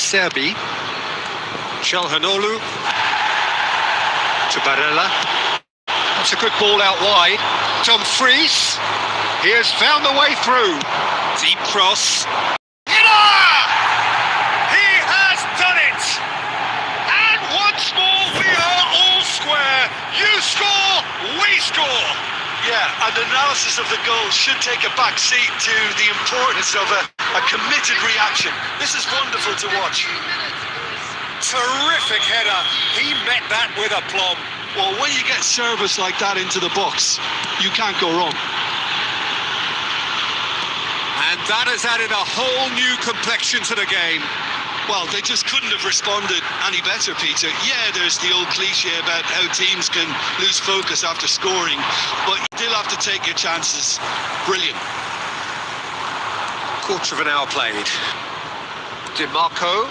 Serbi, Çalhanoğlu to Barella. That's a good ball out wide. Dumfries, he has found the way through. Deep cross. He has done it! And once more we are all square. You score, we score. Yeah, and analysis of the goal should take a back seat to the importance of a committed reaction. This is wonderful to watch. Terrific header. He met that with aplomb. Well, when you get service like that into the box, you can't go wrong. And that has added a whole new complexion to the game. Well, they just couldn't have responded any better, Peter. Yeah, there's the old cliche about how teams can lose focus after scoring, but you still have to take your chances. Brilliant. Quarter of an hour played. DiMarco.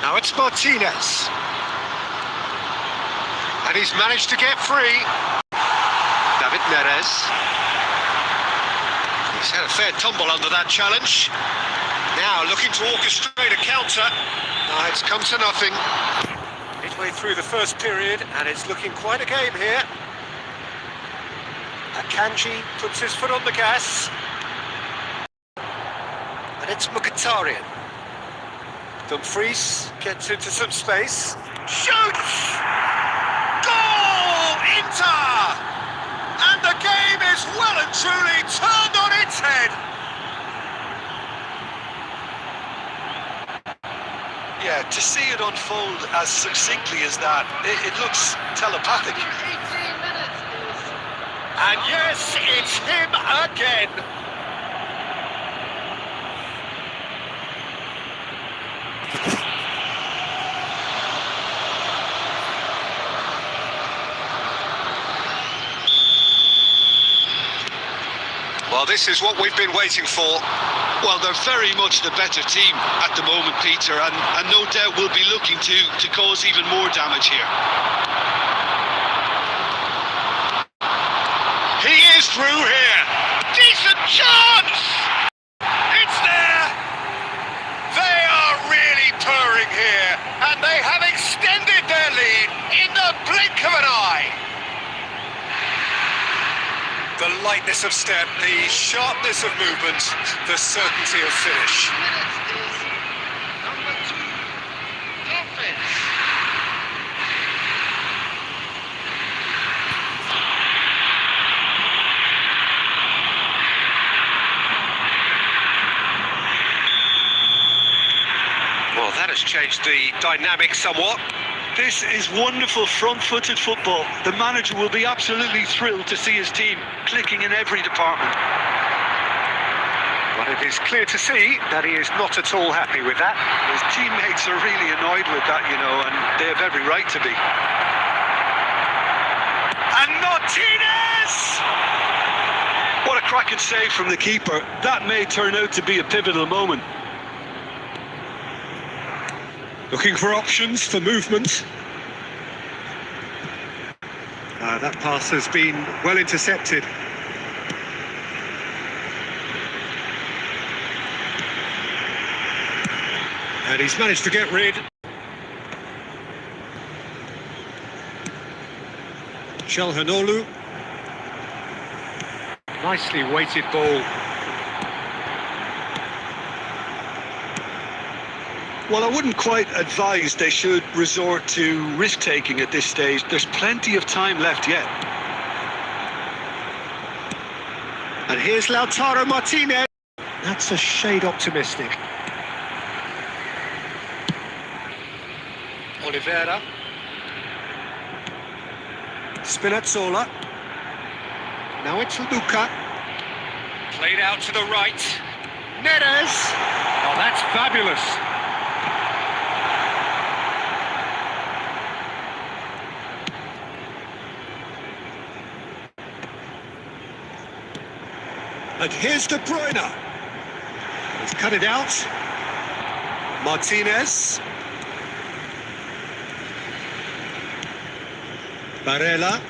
Now it's Martinez. And he's managed to get free. David Neres. He's had a fair tumble under that challenge. Now looking to orchestrate a counter. It's come to nothing. Midway through the first period, and it's looking quite a game here. Akanji puts his foot on the gas. And it's Mkhitaryan. Dumfries gets into some space. Shoots! Goal! Inter! And the game is well and truly turned on its head. Yeah, to see it unfold as succinctly as that, it looks telepathic. And yes, it's him again. Well, this is what we've been waiting for. Well, they're very much the better team at the moment, Peter, and no doubt will be looking to cause even more damage here. He is through here. Decent chance! It's there! They are really purring here, and they have extended their lead in the blink of an eye. The lightness of step, the sharpness of movement, the certainty of finish. Number 2, offense. Well, that has changed the dynamic somewhat. This is wonderful front-footed football. The manager will be absolutely thrilled to see his team clicking in every department. But it is clear to see that he is not at all happy with that. His teammates are really annoyed with that, you know, and they have every right to be. And Martinez! What a cracking save from the keeper. That may turn out to be a pivotal moment. Looking for options for movement. That pass has been well intercepted. And he's managed to get rid. Çalhanoğlu. Nicely weighted ball. Well, I wouldn't quite advise they should resort to risk-taking at this stage. There's plenty of time left yet. And here's Lautaro Martinez. That's a shade optimistic. Oliveira. Spinazzola. Now it's Luca. Played out to the right. Neres. Oh, that's fabulous. And here's De Bruyne. He's cut it out. Martinez. Barella.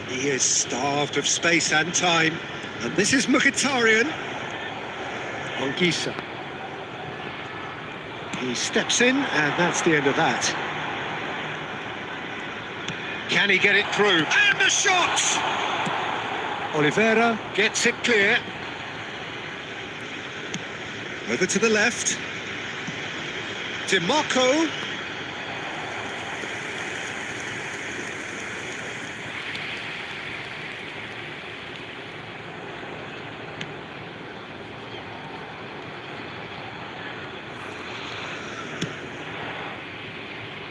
He is starved of space and time. And this is Mkhitaryan. Anguissa. He steps in, and that's the end of that. Can he get it through? And the shot! Oliveira gets it clear. Over to the left. DiMarco.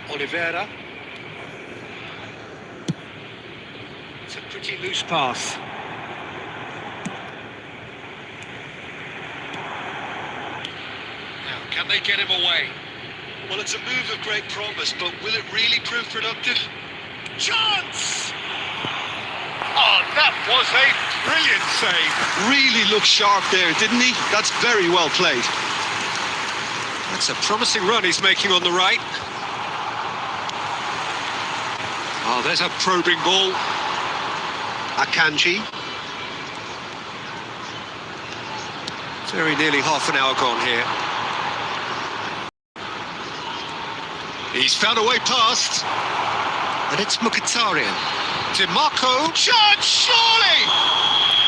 Oliveira. It's a pretty loose pass. Now, can they get him away? Well, it's a move of great promise, but will it really prove productive? Chance! Oh, that was a brilliant save. Really looked sharp there, didn't he? That's very well played. But It's a promising run he's making on the right. Oh, there's a probing ball. Akanji. Very nearly half an hour gone here. He's found a way past. And it's Mkhitaryan. DiMarco. Chance, surely!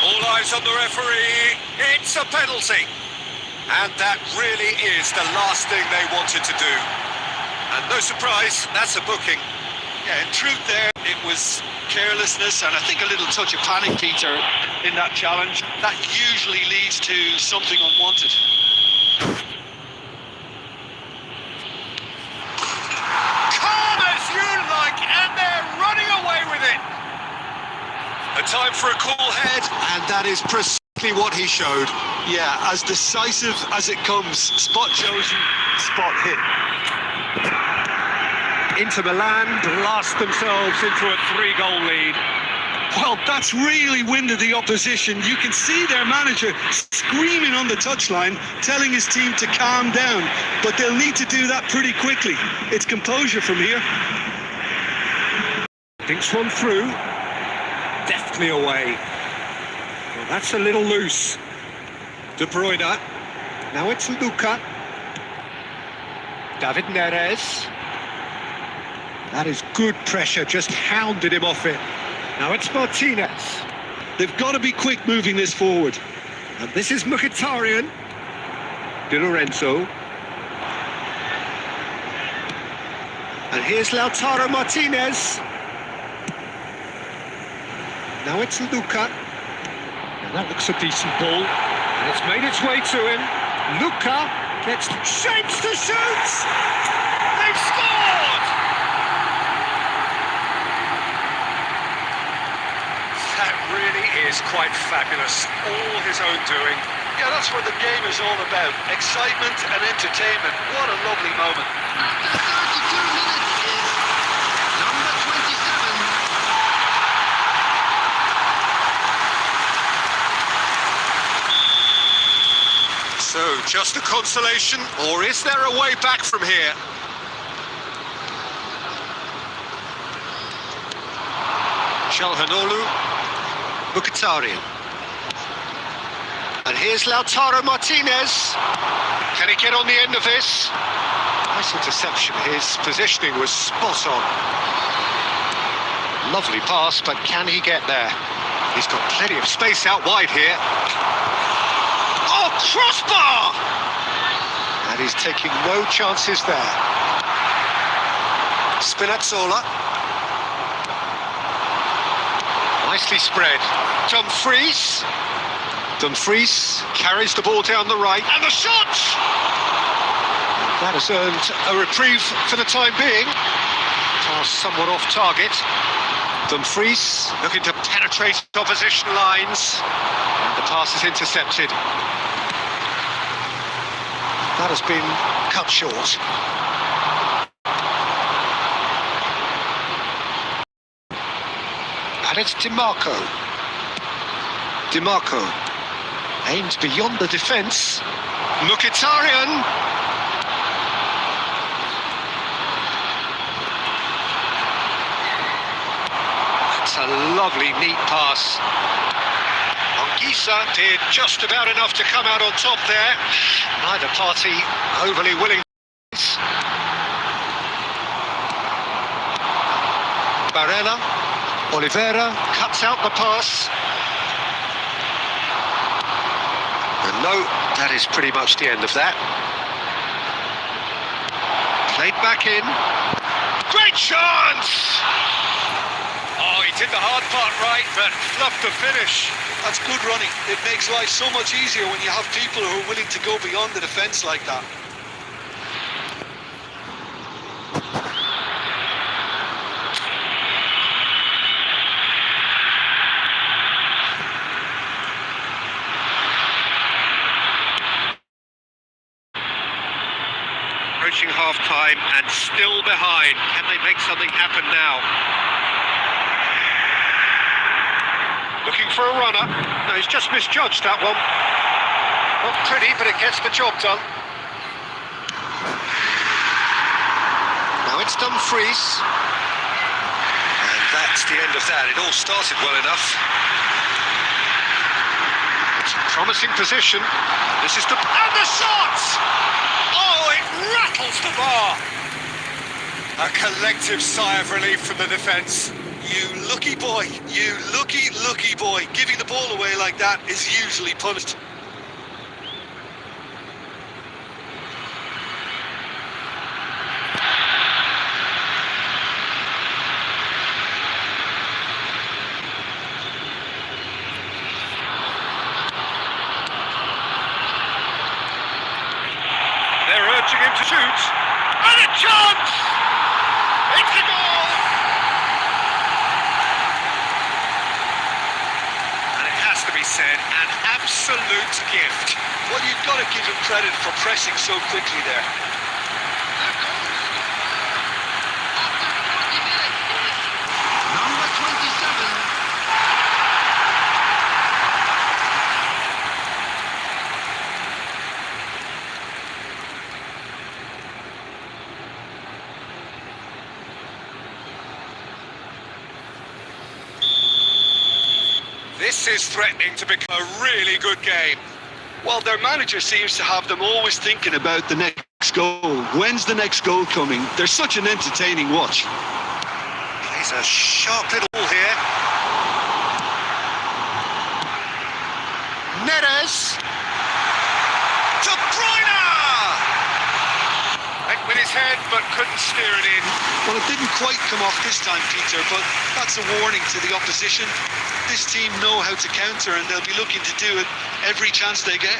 All eyes on the referee. It's a penalty. And that really is the last thing they wanted to do. And no surprise, that's a booking. Yeah, in truth there, it was carelessness and I think a little touch of panic, Peter, in that challenge. That usually leads to something unwanted. Calm as you like, and they're running away with it. A time for a cool head. And that is precisely what he showed. Yeah, as decisive as it comes. Spot chosen, spot hit. Inter Milan blast themselves into a 3-goal lead. Well, that's really winded the opposition. You can see their manager screaming on the touchline, telling his team to calm down. But they'll need to do that pretty quickly. It's composure from here. Thinks one through. Deftly away. Well, that's a little loose. De Bruyne. Now it's Luca. David Neres. That is good pressure, just hounded him off it. Now it's Martinez. They've got to be quick moving this forward. And this is Mkhitaryan. Di Lorenzo. And here's Lautaro Martinez. Now it's Luca. And that looks a decent ball. And it's made its way to him. Luca gets shapes to shoot. They've scored! That really is quite fabulous. All his own doing. Yeah, that's what the game is all about. Excitement and entertainment. What a lovely moment. After 32 minutes is number 27. So, just a consolation, or is there a way back from here? Çalhanoğlu, Mkhitaryan. And here's Lautaro Martinez. Can he get on the end of this? Nice interception. His positioning was spot on. Lovely pass, but can he get there? He's got plenty of space out wide here. Oh, crossbar! And he's taking no chances there. Spinazzola. Nicely spread. Dumfries. Dumfries carries the ball down the right. And the shot! That has earned a reprieve for the time being. Pass somewhat off target. Dumfries looking to penetrate opposition lines. And the pass is intercepted. That has been cut short. And it's DiMarco. DiMarco aims beyond the defence. Mkhitaryan. That's a lovely, neat pass. Anguissa did just about enough to come out on top there. Neither party overly willing. Barella. Oliveira cuts out the pass. And no, that is pretty much the end of that. Played back in. Great chance! Oh, he did the hard part right, but fluffed the finish. That's good running. It makes life so much easier when you have people who are willing to go beyond the defence like that. Approaching half-time and still behind. Can they make something happen now? Looking for a runner. No, he's just misjudged that one. Not pretty, but it gets the job done. Now it's Dumfries. And that's the end of that. It all started well enough. It's a promising position. This is the... And the shot! Oh, it rattles the bar. A collective sigh of relief from the defence. You lucky boy, you lucky boy. Giving the ball away like that is usually punished. They're urging him to shoot. And a chance! It's a goal! And it has to be said, an absolute gift. Well, you've got to give him credit for pressing so quickly there. After 40 minutes is number 27. This is threatening to become a really good game. Well, their manager seems to have them always thinking about the next goal. When's the next goal coming? They're such an entertaining watch. Plays a sharp little ball here. Neres. De Bruyne! Went with his head, but couldn't steer it in. Well, it didn't quite come off this time, Peter, but that's a warning to the opposition. This team know how to counter, and they'll be looking to do it every chance they get.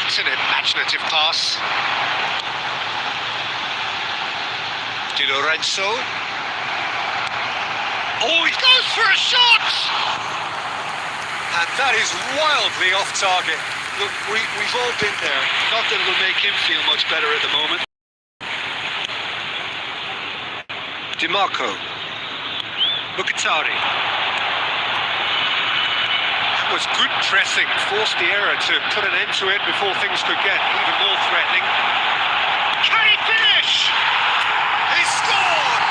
It's an imaginative pass. Di Lorenzo. Oh, he goes for a shot! And that is wildly off target. Look, we've all been there. Not that it'll make him feel much better at the moment. Di Marco. Mkhitaryan. That was good pressing, forced the error to put an end to it before things could get even more threatening. Can he finish? He scored!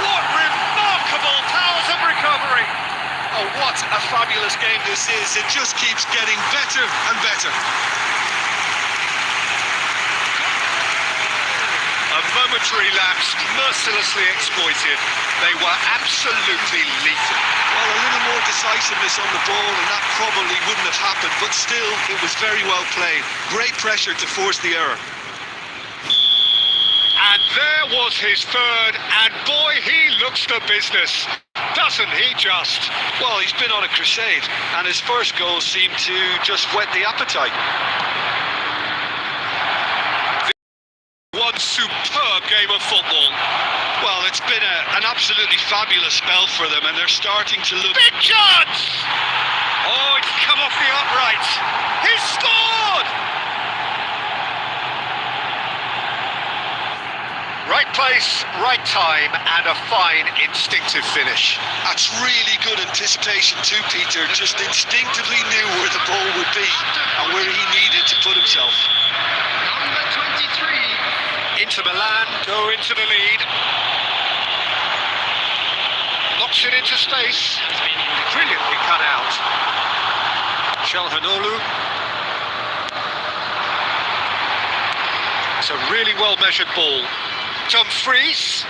What remarkable powers of recovery! Oh, what a fabulous game this is. It just keeps getting better and better. A momentary lapse, mercilessly exploited. They were absolutely lethal. Well, a little more decisiveness on the ball, and that probably wouldn't have happened, but still, it was very well played. Great pressure to force the error. And there was his third, and boy, he looks the business. Doesn't he just? Well, he's been on a crusade, and his first goal seemed to just whet the appetite. One superb game of football. Well, it's been an absolutely fabulous spell for them, and they're starting to look... Big chance! Oh, it's come off the upright. He's scored! Right place, right time, and a fine instinctive finish. That's really good anticipation too, Peter. Just instinctively knew where the ball would be and where he needed to put himself. Number 23. Inter Milan go into the lead. Knocks it into space. Has been brilliantly cut out. Çalhanoğlu. It's a really well-measured ball. Dumfries.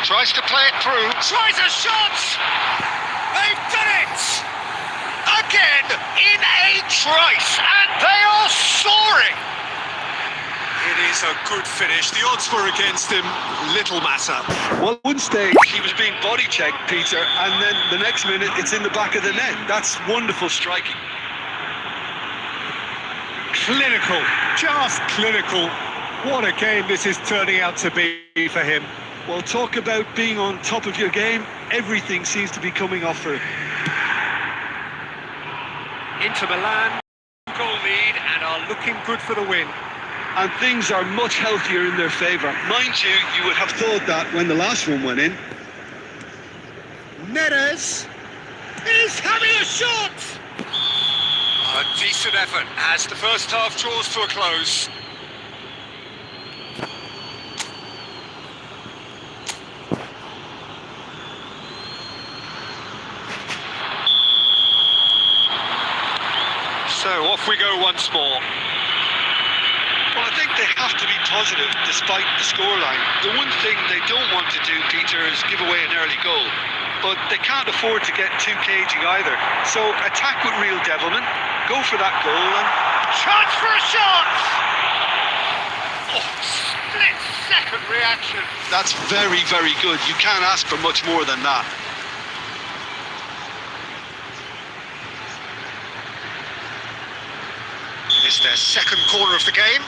Tries to play it through. Tries a shot! They've done it! Again, in a trice, and they are soaring! It is a good finish. The odds were against him. Little matter. Well, at one stage, he was being body checked, Peter, and then the next minute, it's in the back of the net. That's wonderful striking. Clinical, just clinical. What a game this is turning out to be for him. Well, talk about being on top of your game. Everything seems to be coming off for him. Inter Milan goal lead and are looking good for the win. and things are much healthier in their favour. Mind you, you would have thought that when the last one went in. Neres is having a shot! A decent effort as the first half draws to a close. So off we go once more. Well, I think they have to be positive despite the scoreline. The one thing they don't want to do, Peter, is give away an early goal. But they can't afford to get too cagey either. So attack with real devilment, go for that goal and... Chance for a shot! Oh, split-second reaction. That's very, very good. You can't ask for much more than that. It's their second corner of the game.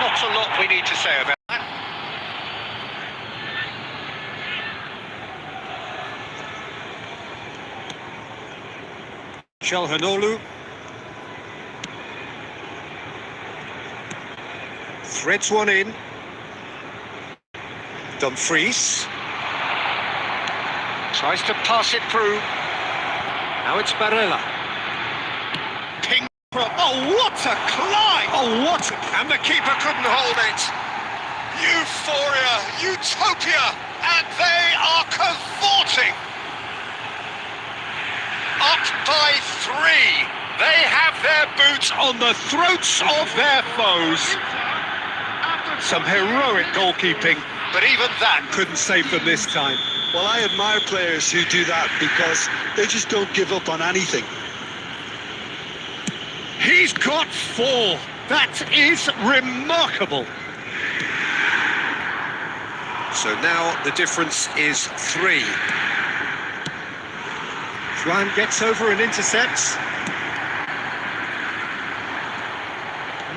Not a lot we need to say about that. Çalhanoğlu. Threads one in. Dumfries. Tries to pass it through. Now it's Barella. Ping. Oh, what a climb! Oh, what a... And the keeper couldn't hold it. Euphoria, utopia, and they are cavorting. Up by 3. They have their boots on the throats of their foes. Some heroic goalkeeping, but even that couldn't save them this time. Well, I admire players who do that because they just don't give up on anything. He's got 4. That is remarkable. So now the difference is 3. Juan gets over and intercepts.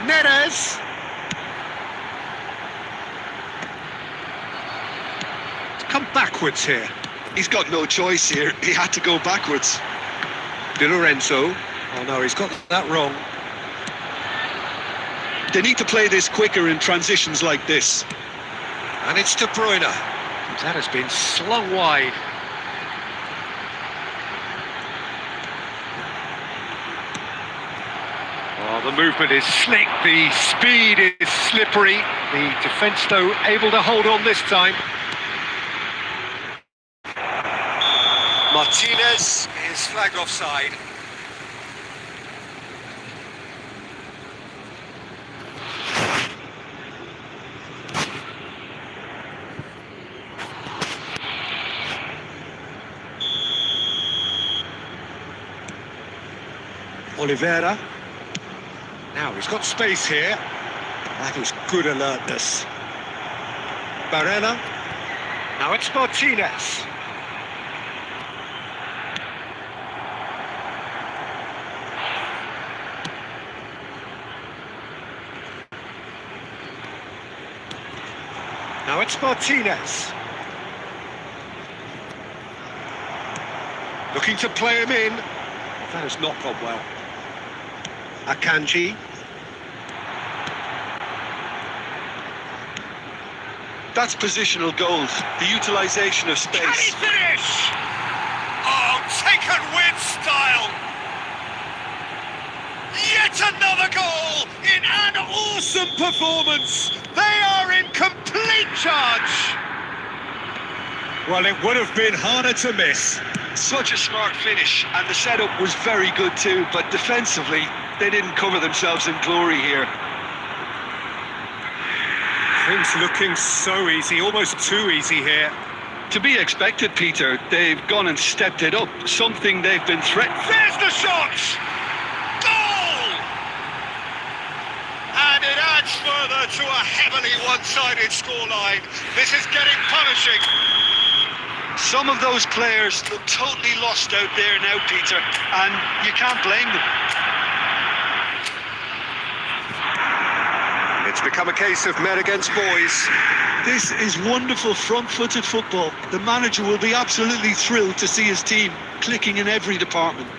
Neres. Come backwards here. He's got no choice here. He had to go backwards. Di Lorenzo. Oh no, he's got that wrong. They need to play this quicker in transitions like this. And it's De Bruyne. That has been slung wide. Oh, the movement is slick, the speed is slippery. The defence, though, able to hold on this time. Martinez is flagged offside. Oliveira. Now he's got space here. That is good alertness. Barella. Now it's Martinez. Now it's Martinez. Looking to play him in. That has not gone well. Akanji. That's positional goals, the utilisation of space. Can he finish? Oh, taken with style. Yet another goal in an awesome performance. They are in complete charge. Well, it would have been harder to miss. Such a smart finish, and the setup was very good too, but defensively, they didn't cover themselves in glory here. Things looking so easy, almost too easy here. To be expected, Peter. They've gone and stepped it up, something they've been threatened. There's the shot! Goal! And it adds further to a heavily one-sided scoreline. This is getting punishing. Some of those players look totally lost out there now, Peter, and you can't blame them. It's It's become a case of men against boys. This is wonderful front-footed football. The manager will be absolutely thrilled to see his team clicking in every department.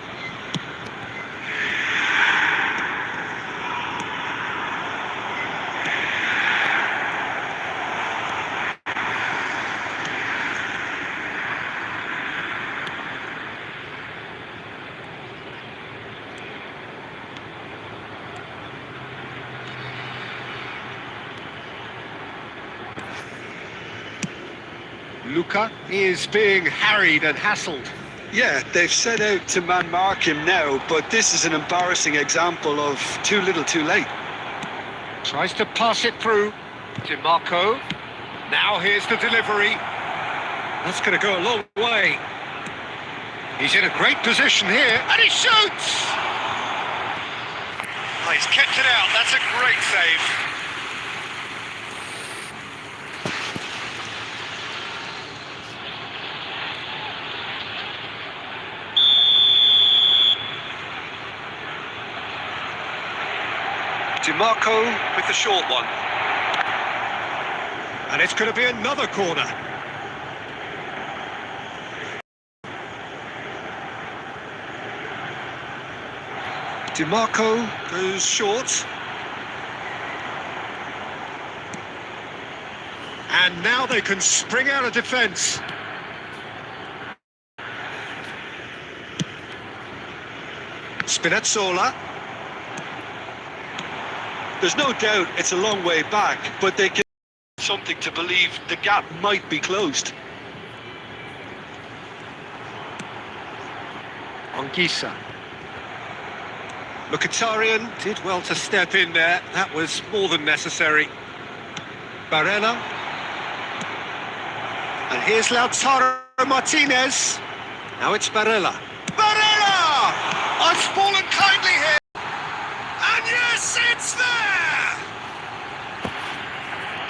Luca is being harried and hassled. Yeah, they've set out to man-mark him now, but this is an embarrassing example of too little too late. Tries to pass it through. DiMarco. Now here's the delivery. That's going to go a long way. He's in a great position here, and he shoots! Oh, he's kept it out. That's a great save. DiMarco with the short one. And it's going to be another corner. DiMarco goes short. And now they can spring out of defence. Spinazzola. There's no doubt it's a long way back, but they give something to believe the gap might be closed. Anguissa. Mkhitaryan did well to step in there. That was more than necessary. Barella. And here's Lautaro Martinez. Now it's Barella. Barella! I've fallen kindly here. And yes, it's there!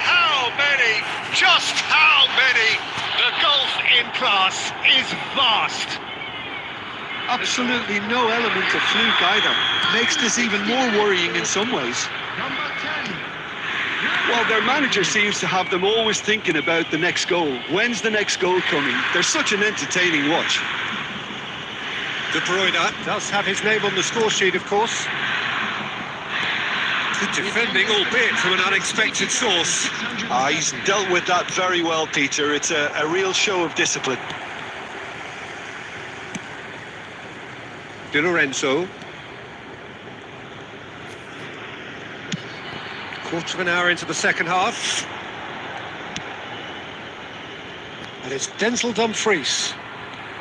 How many? Just how many? The gulf in class is vast. Absolutely no element of fluke either. Makes this even more worrying in some ways. Number 10. Well, their manager seems to have them always thinking about the next goal. When's the next goal coming? They're such an entertaining watch. De Bruyne does have his name on the score sheet, of course. Good defending, albeit from an unexpected source. He's dealt with that very well, Peter. It's a real show of discipline. Di Lorenzo. Quarter of an hour into the second half. And it's Denzel Dumfries.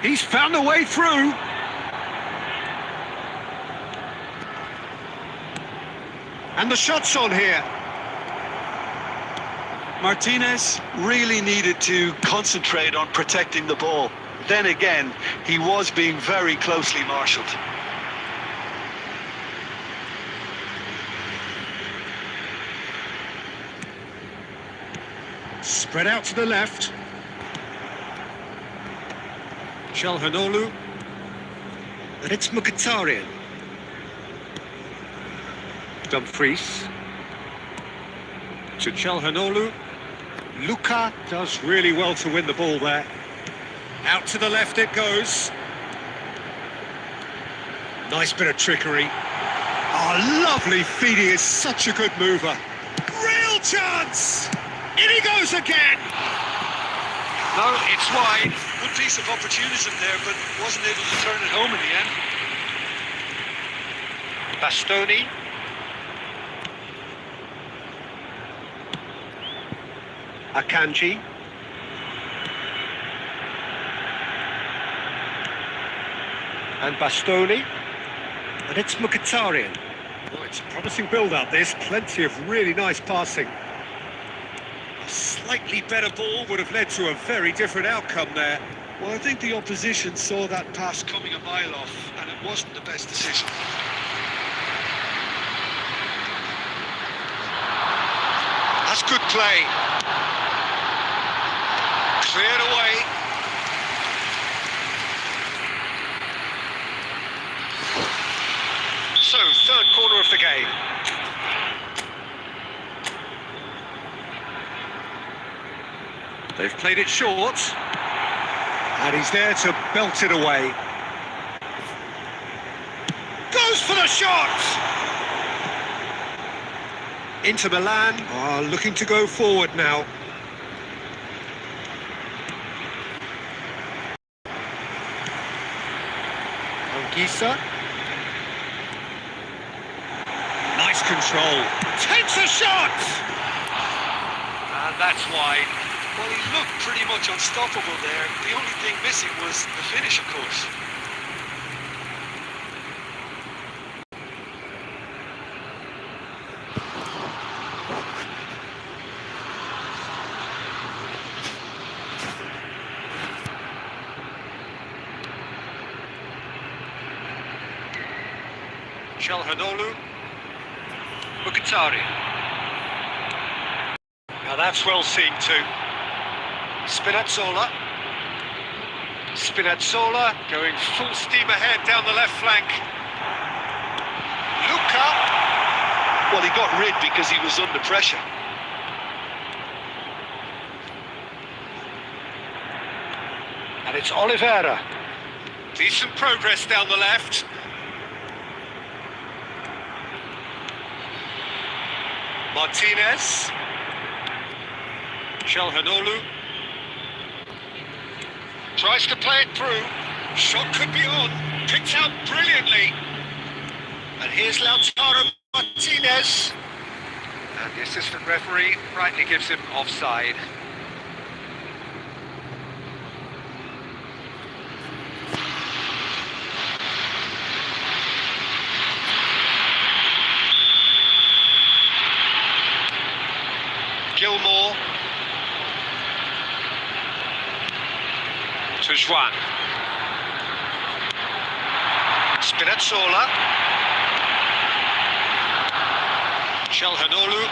He's found a way through. And the shot's on here. Martinez really needed to concentrate on protecting the ball. Then again, he was being very closely marshalled. Spread out to the left. Çalhanoğlu. And it's Mkhitaryan. Dumfries. To Çalhanoğlu. Luca does really well to win the ball there. Out to the left it goes. Nice bit of trickery. Oh, lovely feed. He is such a good mover. Real chance! In he goes again! No, it's wide. Good piece of opportunism there, but wasn't able to turn it home in the end. Bastoni. Akanji. And Bastoni. And it's Mkhitaryan. Oh, it's a promising build-up, this. Plenty of really nice passing. A slightly better ball would have led to a very different outcome there. Well, I think the opposition saw that pass coming a mile off, and it wasn't the best decision. That's good play. Cleared away. So, third corner of the game. They've played it short. And he's there to belt it away. Goes for the shot! Inter Milan are looking to go forward now. Anguissa. Nice control. Takes a shot! And that's wide. Well, he looked pretty much unstoppable there. The only thing missing was the finish, of course. Calhanoglu. Mkhitaryan. Now that's well seen too. Spinazzola. Spinazzola going full steam ahead down the left flank. Luca. Well, he got rid because he was under pressure. And it's Oliveira. Decent progress down the left. Martinez. Calhanoglu. Tries to play it through. Shot could be on. Picked out brilliantly. And here's Lautaro Martinez. And the assistant referee rightly gives him offside. Gilmore to Juan. Spinazzola. Calhanoglu.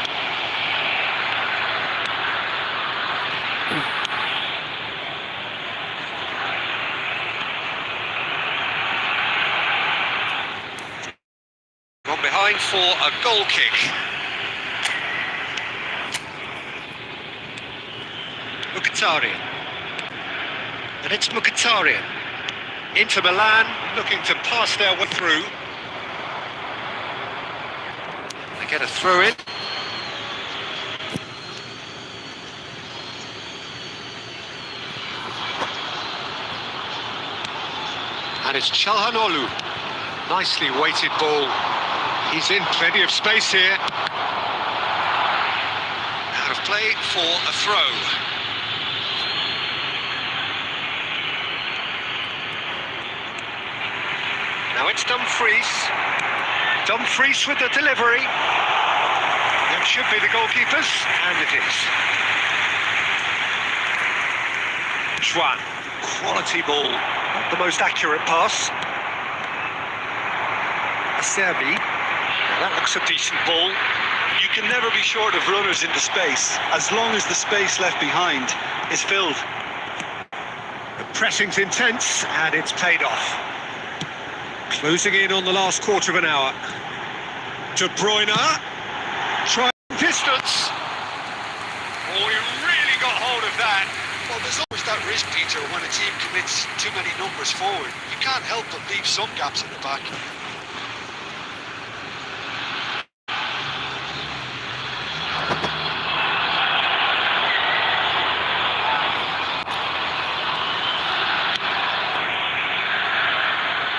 Gone behind for a goal kick. Mkhitaryan. And it's Mkhitaryan. Inter Milan looking to pass their way through. They get a throw in. And it's Calhanoglu. Nicely weighted ball. He's in plenty of space here. Out of play for a throw. Now it's Dumfries. Dumfries with the delivery. That should be the goalkeepers, and it is. Juan, quality ball. Not the most accurate pass. Acerbi. Now that looks a decent ball. You can never be short of runners into space, as long as the space left behind is filled. The pressing's intense, and it's paid off. Closing in on the last quarter of an hour. De Bruyne. Trying distance. Oh, he really got hold of that. Well, there's always that risk, Peter, when a team commits too many numbers forward. You can't help but leave some gaps at the back.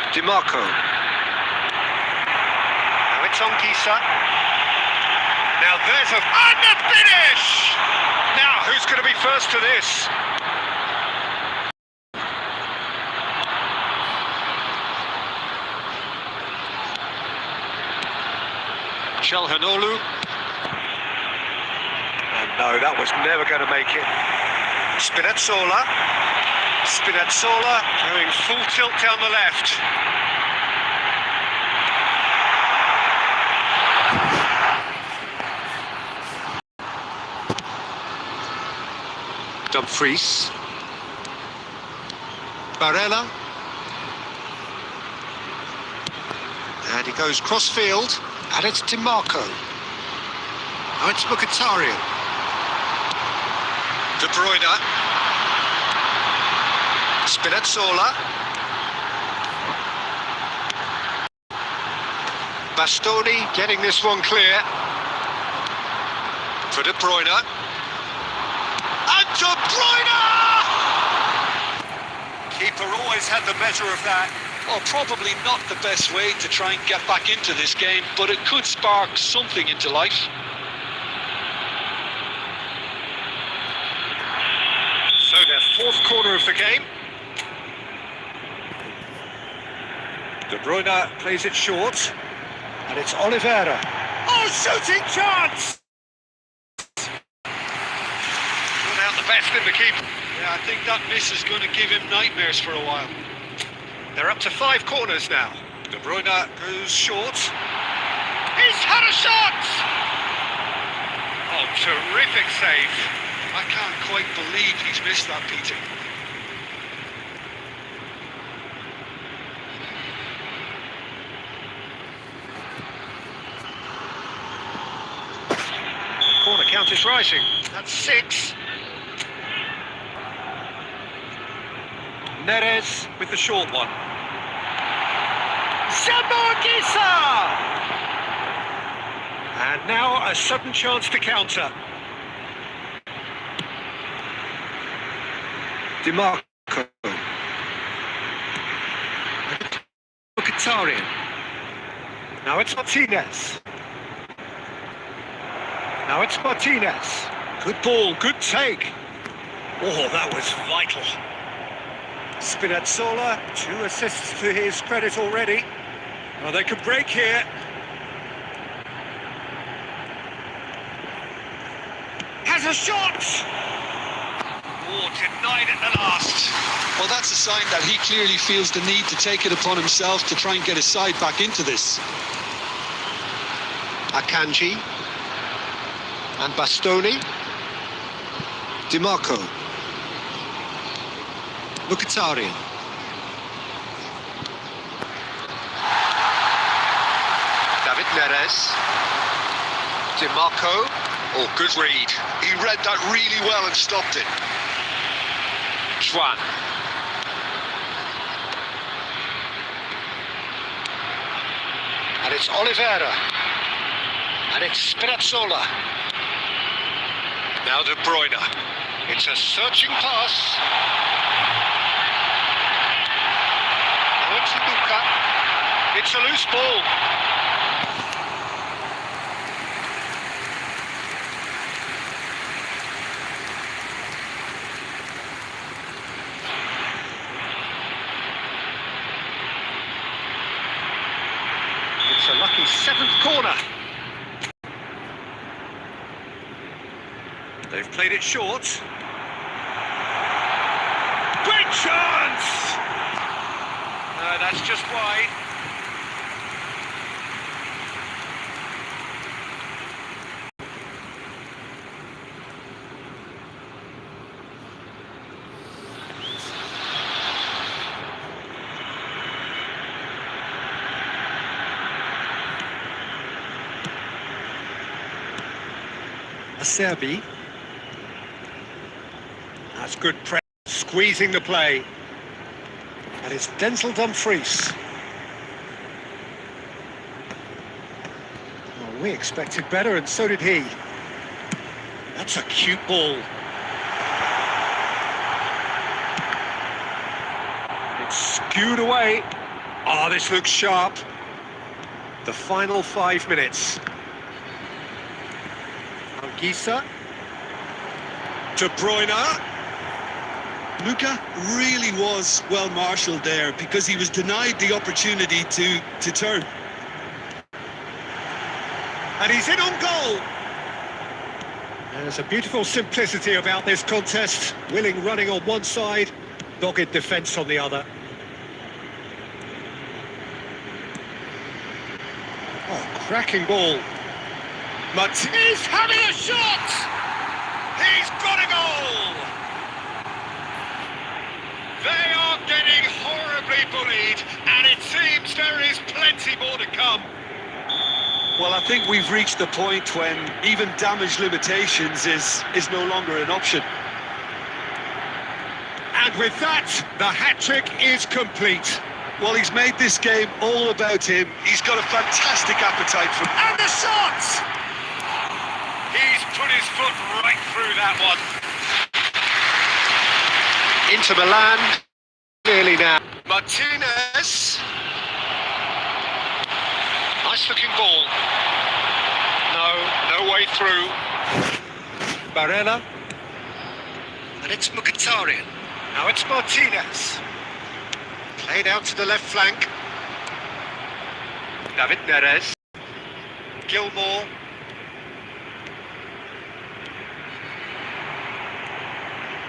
DiMarco. Now it's Anguissa. Now there's a... And the finish! Now, who's going to be first to this? Calhanoglu. And no, that was never going to make it. Spinazzola. Spinazzola going full tilt down the left. Dumfries. Barella. And he goes cross-field, and it's DiMarco. Now it's Mkhitaryan. De Bruyne. Spinazzola. Bastoni getting this one clear. For De Bruyne. And De Bruyne! Keeper always had the better of that. Well, probably not the best way to try and get back into this game, but it could spark something into life. So their fourth corner of the game. De Bruyne plays it short. And it's Oliveira. Oh, shooting chance! Without the best in the keeper. Yeah, I think that miss is going to give him nightmares for a while. They're up to 5 corners now. De Bruyne goes short. He's had a shot! Oh, terrific save. I can't quite believe he's missed that, Peter. Corner count is rising. That's 6. Neres with the short one. Zamorgisa! And now a sudden chance to counter. DiMarco. Mkhitaryan. Now it's Martinez. Now it's Martinez. Good ball, good take. Oh, that was vital. Spinazzola, 2 assists to his credit already. Oh, they could break here. Has a shot! Oh, denied at the last. Well, that's a sign that he clearly feels the need to take it upon himself to try and get his side back into this. Akanji. And Bastoni. DiMarco. Mkhitaryan. David Neres. DiMarco. Oh, good read. He read that really well and stopped it. Juan. And it's Oliveira. And it's Spinazzola. Now De Bruyne. It's a searching pass. Now it's Luka. It's a loose ball. It's a lucky 7th corner. They've played it short. Great chance! That's just wide. Acerbi. That's good press, squeezing the play. And it's Denzel Dumfries. Well, we expected better, and so did he. That's a cute ball. It's skewed away. Oh, this looks sharp. The final 5 minutes. Anguissa. De Bruyne. Luka really was well marshalled there because he was denied the opportunity to turn. And he's in on goal. There's a beautiful simplicity about this contest. Willing running on one side, dogged defence on the other. Oh, cracking ball. Martinez having a shot! He's got a goal! They are getting horribly bullied, and it seems there is plenty more to come. Well, I think we've reached the point when even damage limitations is no longer an option. And with that, the hat-trick is complete. Well, he's made this game all about him. He's got a fantastic appetite for... And the shot! He's put his foot right through that one. Inter Milan, clearly now. Martinez. Nice looking ball. No way through. Barella. And it's Mkhitaryan. Now it's Martinez. Played out to the left flank. David Neres. Gilmore.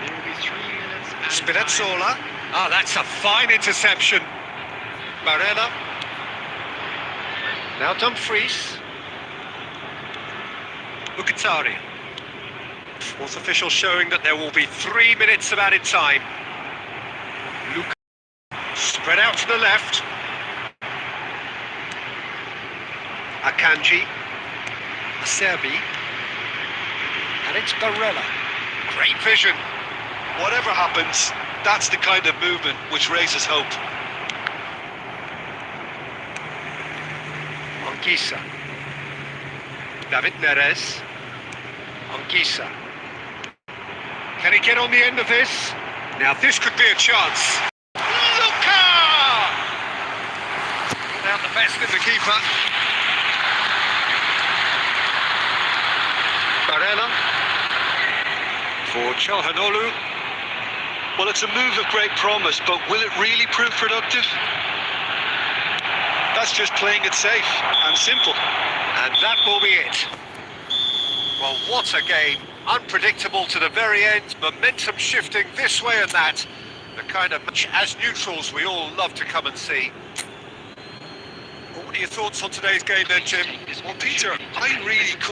There will be 3 minutes. added Spinazzola. Ah, that's a fine interception. Barella. Now Dumfries. Mkhitaryan. Fourth official showing that there will be 3 minutes of added time. Luke spread out to the left. Akanji. Acerbi. And it's Barella. Great vision. Whatever happens, that's the kind of movement which raises hope. Anguissa. David Neres. Anguissa. Can he get on the end of this? Now this could be a chance. Luka! Without the best in the keeper. Barella. For Çalhanoğlu. Well, it's a move of great promise, but will it really prove productive? That's just playing it safe and simple. And that will be it. Well, what a game. Unpredictable to the very end. Momentum shifting this way and that. The kind of match as neutrals we all love to come and see. Well, what are your thoughts on today's game then, Jim? Well, Peter, I really